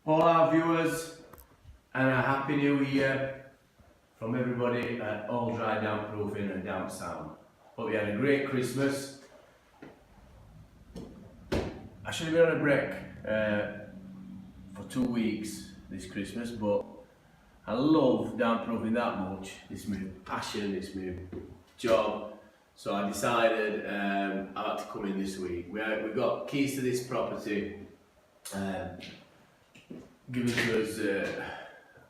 all our viewers, and a happy new year from everybody at All Dry Damp Proofing and Damp Sound. Hope you had a great Christmas. I should have been on a break for 2 weeks this Christmas, but I love damp proofing that much. It's my passion, it's my job. So I decided I had to come in this week. We got keys to this property given to us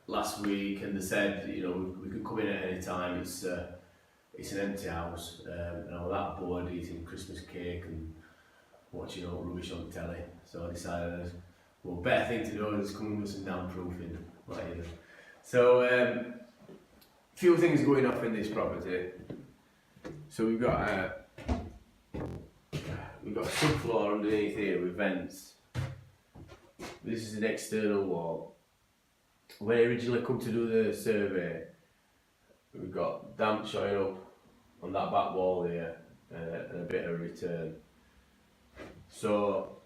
last week, and they said, you know, we could come in at any time. It's an empty house, and I was that bored eating Christmas cake and watching all rubbish on telly. So I decided, well, better thing to do is come in with some damp proofing, like you know. So few things going off in this property. So we've got a subfloor underneath here with vents. This is an external wall. When I originally come to do the survey, we've got damp showing up on that back wall here and a bit of return. So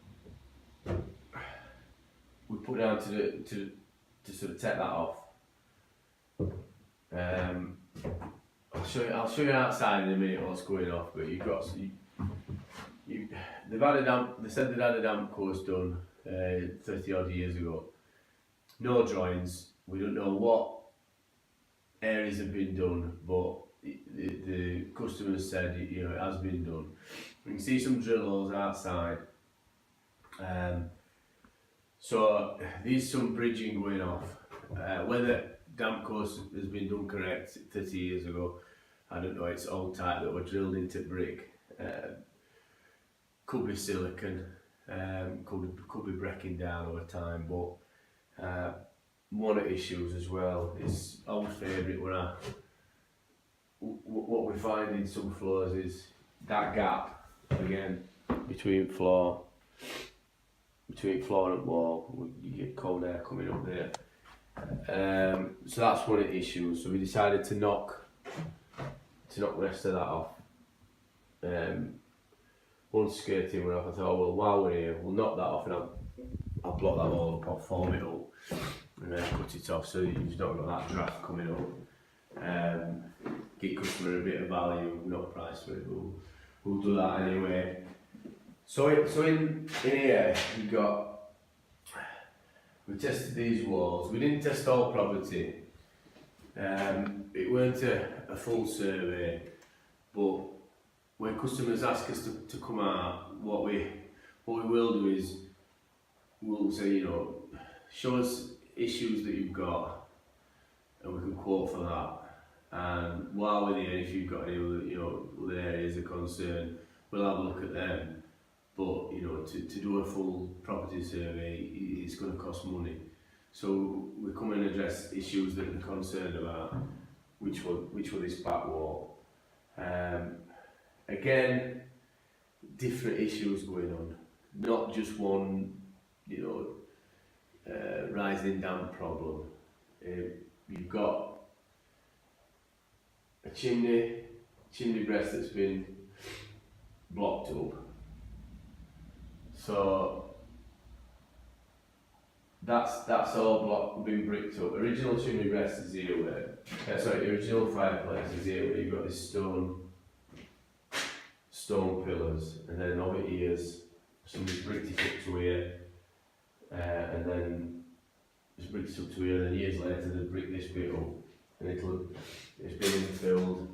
we put down to sort of take that off. I'll show you outside in a minute what's going off, but you've got they said they'd had a damp course done 30 odd years ago. No drawings. We don't know what areas have been done, but the customers said it has been done. We can see some drill holes outside. So there's some bridging going off. Whether damp course has been done correct 30 years ago, I don't know. It's old type that were drilled into brick. Could be silicon, could be breaking down over time, but one of the issues as well is old favourite what we find in some floors is that gap again between floor and wall. You get cold air coming up there. So that's one of the issues. So we decided to knock the rest of that off. Once skirting went off, I thought, well, while we're here, we'll knock that off and I'll block that all up, I'll form it up and then cut it off so you've not got that draft coming up. Get customer a bit of value, not price for it, but we'll do that anyway. So in here we tested these walls. We didn't test all property. It weren't a full survey, but when customers ask us to come out, what we will do is we'll say, show us issues that you've got, and we can quote for that. And while we're there, if you've got any other areas of concern, we'll have a look at them. But to do a full property survey, it's going to cost money. So we come and address issues that we're concerned about, which were this back wall. Again, different issues going on, not just one, rising damp problem. You've got a chimney breast that's been blocked up. So that's all been bricked up. Original chimney breast is here original fireplace is here where you've got this stone pillars, and then over here's somebody's bricked it up to here, and then it's bricked it up to here, and then years later they brick this bit up, and it's been infilled.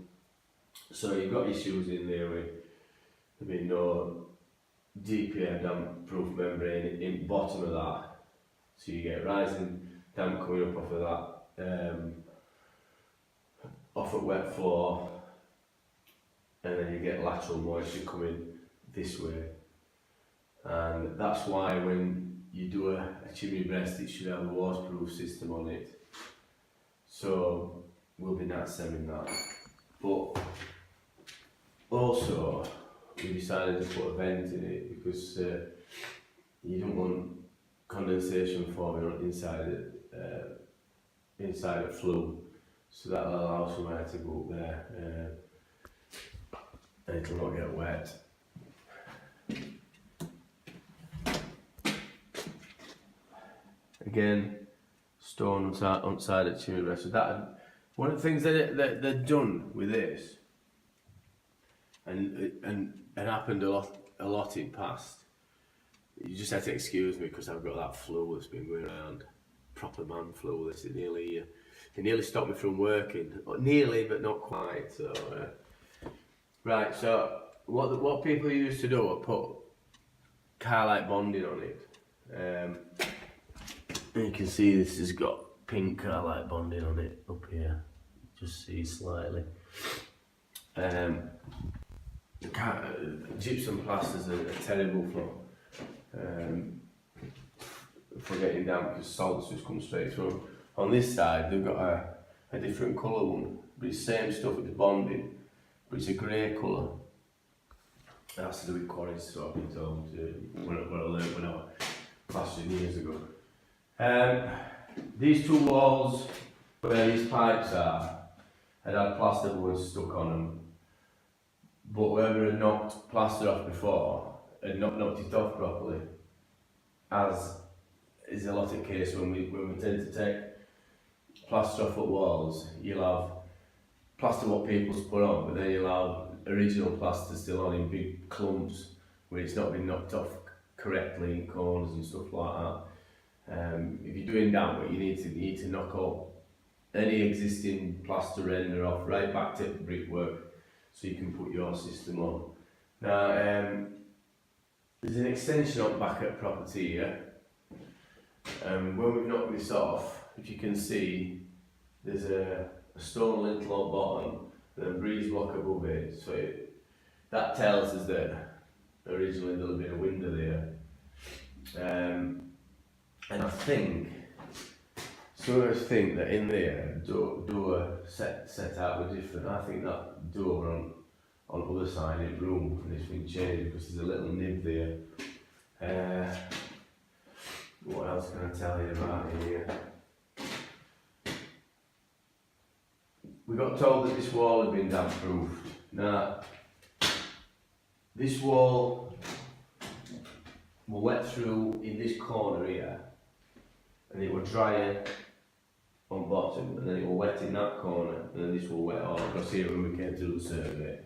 So you've got issues in there with there being no DPF damp proof membrane in bottom of that, so you get rising damp coming up off of that, off a wet floor, and then you get lateral moisture coming this way. And that's why when you do a chimney breast, it should have a waterproof system on it. So we'll be NatSemming that. But also we decided to put a vent in it because you don't want condensation forming on inside the flue, so that'll allow some air to go up there and it'll not get wet. Again, stone on side of chimney breast. So that one of the things that they're done with this, and happened a lot in past. You just have to excuse me because I've got that flu that's been going around. Proper man flu. This it nearly stopped me from working. Nearly, but not quite. So right. So what people used to do are put Carlite bonding on it. And you can see this has got pink Carlite bonding on it up here. Just see slightly. Gypsum plasters are terrible for getting damp because salts just come straight through. On this side, they've got a different colour one, but it's the same stuff. It's bonded, but it's a grey colour. It has to do with quarries, so I've been told when I learned when I was plastering years ago. These two walls where these pipes are had plaster boards stuck on them, but whoever had knocked plaster off before had not knocked it off properly, as is a lot of case when we tend to take plaster off at walls. You'll have plaster what people's put on, but then you'll have original plaster still on in big clumps where it's not been knocked off correctly in corners and stuff like that. If you're doing damp work, you need to knock up any existing plaster render off right back to brickwork so you can put your system on. Now there's an extension on back at property here. When we've knocked this off, if you can see, there's a stone lintel on bottom and a breeze block above it. So that tells us that originally there'll be a window there. And I think that in there, door set out with different. I think that door on the other side is room, and it's been changed because there's a little nib there. What else can I tell you about here? We got told that this wall had been damp proofed. Now, this wall will wet through in this corner here, and it will dry on bottom, and then it will wet in that corner, and then this will wet all across here when we came to do the survey.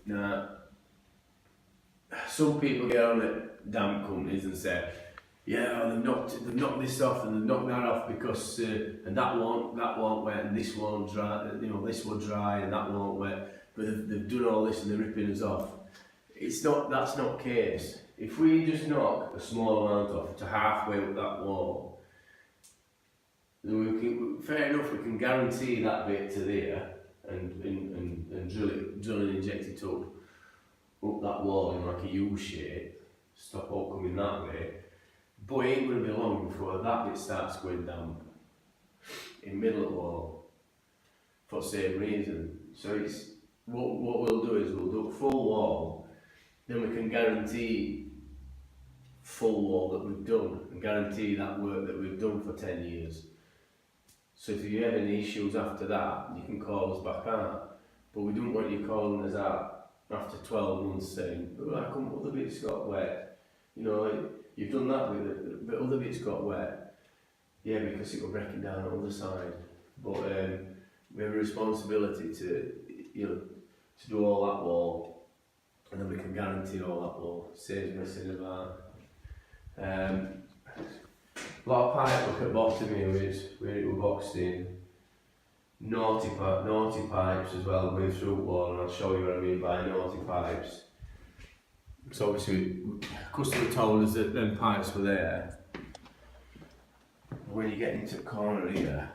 Now, some people get on at damp companies and say, yeah, they've knocked this off and they've knocked that off because and that won't wet and this won't dry, this will dry and that won't wet, but they've done all this and they're ripping us off. That's not the case. If we just knock a small amount off to halfway up that wall, then fair enough, we can guarantee that bit to there and drill and inject it up that wall in like a U shape, stop all coming that way. But it ain't going to be long before that bit starts going damp in middle of the wall for the same reason. So it's what we'll do is we'll do a full wall, then we can guarantee full wall that we've done and guarantee that work that we've done for 10 years. So if you have any issues after that, you can call us back out. But we don't want you calling us out after 12 months saying, oh, how come other bits got wet? You've done that with it, but other bits got wet. Yeah, because it was breaking down on the other side. But we have a responsibility to do all that wall, and then we can guarantee all that wall. Saves messing about. A lot of pipe look at bottom here where it was boxed in. Naughty pipes as well going through the wall, and I'll show you what I mean by naughty pipes. So obviously, customer told us that them pipes were there. When you get into the corner here,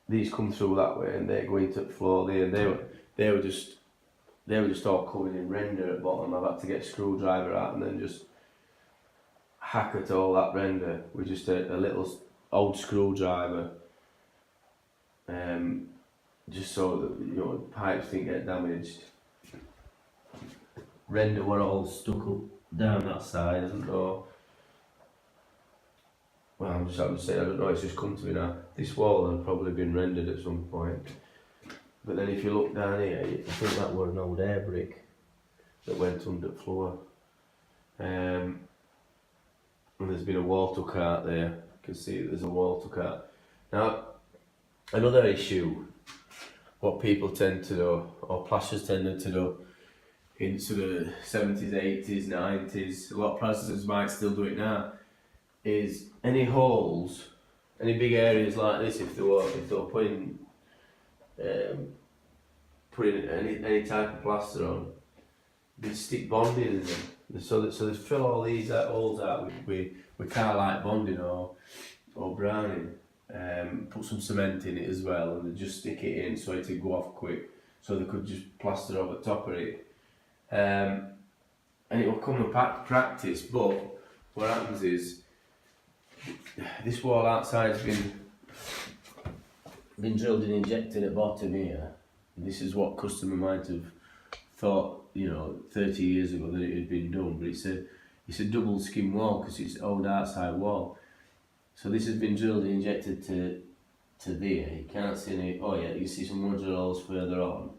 these come through that way and they go into the floor there. And they were just all covered in render at the bottom. I've had to get a screwdriver out and then just hack at all that render with just a little old screwdriver, just so that the pipes didn't get damaged. Render were all stuck up down that side, isn't there? Well, I'm just having to say, I don't know, it's just come to me now. This wall had probably been rendered at some point. But then if you look down here, I think that were an old air brick that went under the floor. and there's been a wall took out there. You can see there's a wall took out. Now, another issue, what people tend to do, or plasterers tended to do, in sort of 70s, 80s, 90s, a lot of plasterers might still do it now, is any holes, any big areas like this, if they were putting any type of plaster on, they stick bonding in them. So they fill all these holes out with Carlite bonding or browning. Put some cement in it as well, and they just stick it in so it'll go off quick. So they could just plaster over the top of it. And it will come with practice, but what happens is this wall outside has been drilled and injected at bottom here. This is what customer might have thought, 30 years ago that it had been done, but it's a double skim wall because it's old outside wall. So this has been drilled and injected to there. You can't see any. Oh yeah, you see some more drill holes further on.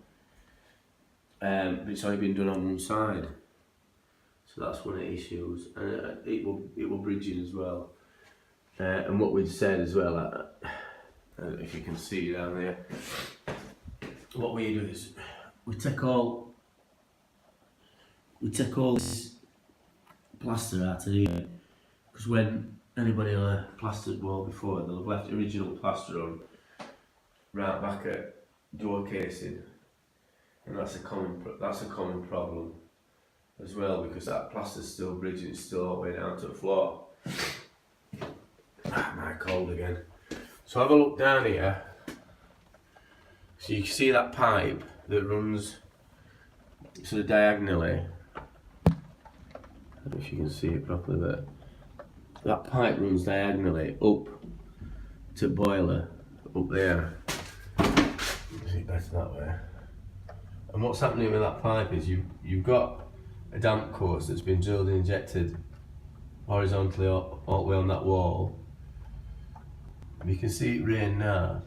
But it's only been done on one side, so that's one of the issues, and it will bridging as well. And what we'd said as well, if you can see down there, what we do is we take all this plaster out of here, because when anybody on a plastered wall before, they'll have left original plaster on right back at door casing. And that's a common problem as well, because that plaster's still bridging, it's still all the way down to the floor. My cold again. So have a look down here. So you can see that pipe that runs sort of diagonally. I don't know if you can see it properly, but that pipe runs diagonally up to boiler up there. See it better that way. And what's happening with that pipe is you've got a damp course that's been drilled and injected horizontally all the way on that wall. You can see it rain now.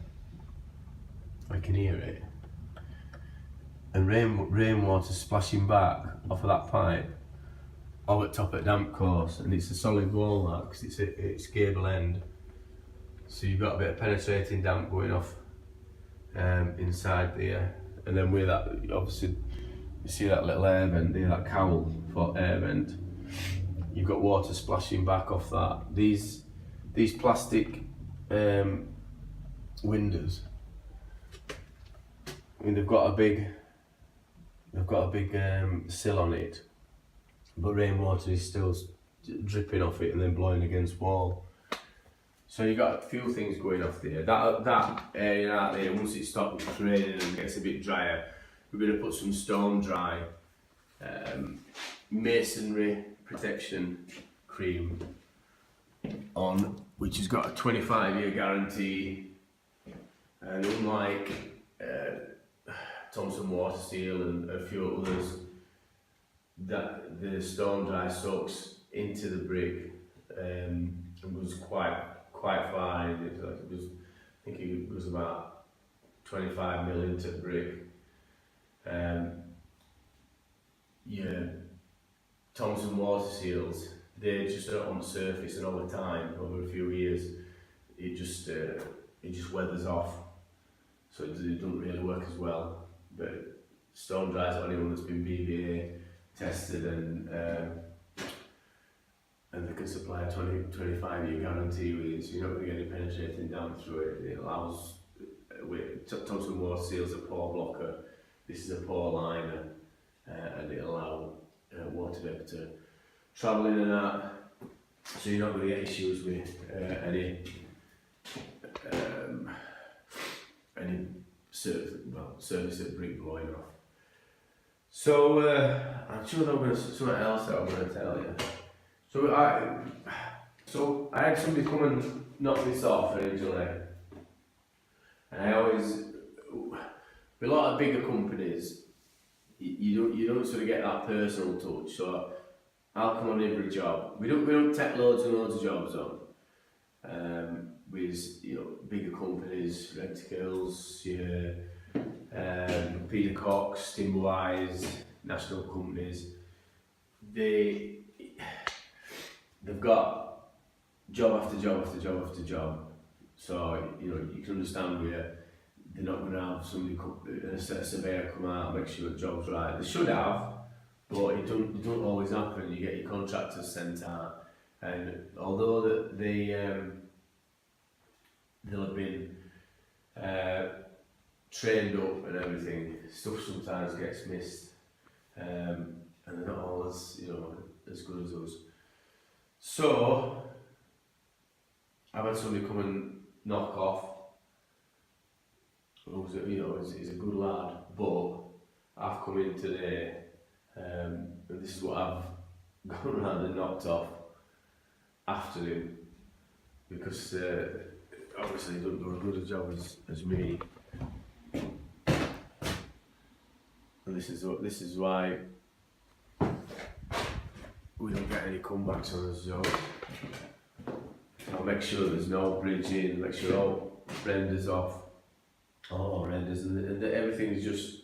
I can hear it. And rainwater splashing back off of that pipe all at top of the damp course, and it's a solid wall now because it's gable end. So you've got a bit of penetrating damp going off inside there. And then with that, obviously, you see that little air vent there, that cowl for air vent. You've got water splashing back off that. These plastic windows, I mean, they've got a big sill on it, but rainwater is still dripping off it and then blowing against wall. So you've got a few things going off there. That area out there, once it stops raining and gets a bit drier, we're going to put some stone dry masonry protection cream on, which has got a 25-year guarantee. And unlike Thompson Water Seal and a few others, that the stone dry soaks into the brick and goes quite far. I think it was about 25 mil into the brick. Thompson Water Seals, they just on the surface, and over time, over a few years, it just weathers off. So it doesn't really work as well. But stone dry is the only one that's been BBA tested, and they can supply a 25-year guarantee with it, so you're not going to get any penetrating down through it. It allows, Thompson Water Seals a pore blocker, this is a pore liner, and it allows water vapor to travel in and out, so you're not going to get issues with any surface of brick blowing off. So I'm sure there's something else that I'm going to tell you. So I had somebody come and knock this off originally, and I always, with a lot of bigger companies, you don't sort of get that personal touch. So I'll come on every job. We don't take loads and loads of jobs on. With bigger companies, Renticles, Peter Cox, Timberwise, national companies. They've got job after job after job after job. So you can understand where they're not going to have somebody a surveyor come out and make sure the job's right. They should have, but it don't always happen. You get your contractors sent out, and although they'll have been trained up and everything, stuff sometimes gets missed, and they're not all as as good as us. So I've had somebody come and knock off. Who's is a good lad, but I've come in today, and this is what I've gone around and knocked off after him, because obviously he doesn't do as good a job as me, and this is why we don't get any comebacks on this job. I'll make sure there's no bridging, make sure all renders off, all renders, and everything's just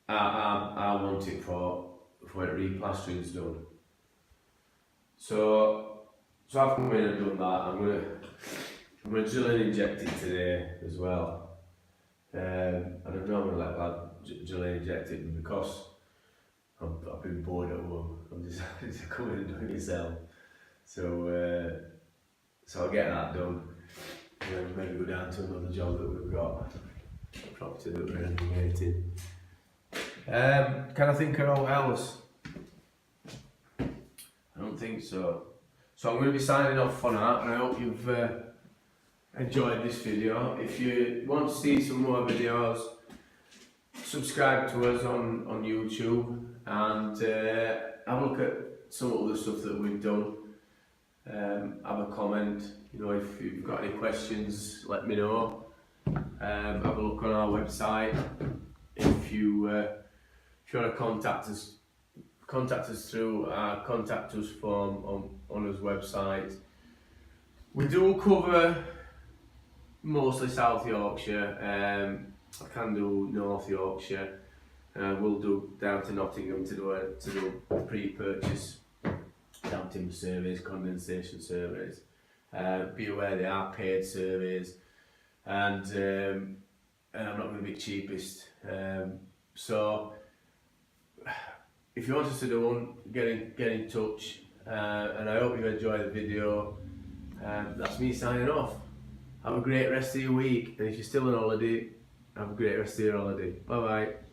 I want it for when replastering's done. So I've come in and done that. I'm gonna drill and inject it today as well. And I don't know, I'm gonna let lad drill and inject it, but because I've been bored at home, I'm decided to come in and do it myself. So I'll get that done, and then maybe go down to another job that we've got, a property that we're renovating. Can I think of anything else? I don't think so. So I'm going to be signing off for now, and I hope you've enjoyed this video. If you want to see some more videos, subscribe to us on YouTube, and have a look at some of the stuff that we've done. Have a comment, if you've got any questions, let me know. Have a look on our website. If you want to contact us through our contact us form on our website. We do cover mostly South Yorkshire. I can do North Yorkshire. We'll do down to Nottingham to do a pre-purchase damp timber surveys, condensation surveys. Be aware they are paid surveys, and I'm not going to be cheapest. So if you want us to do one, get in touch, and I hope you enjoy the video. That's me signing off. Have a great rest of your week, and if you're still on holiday, have a great rest of your holiday. Bye bye.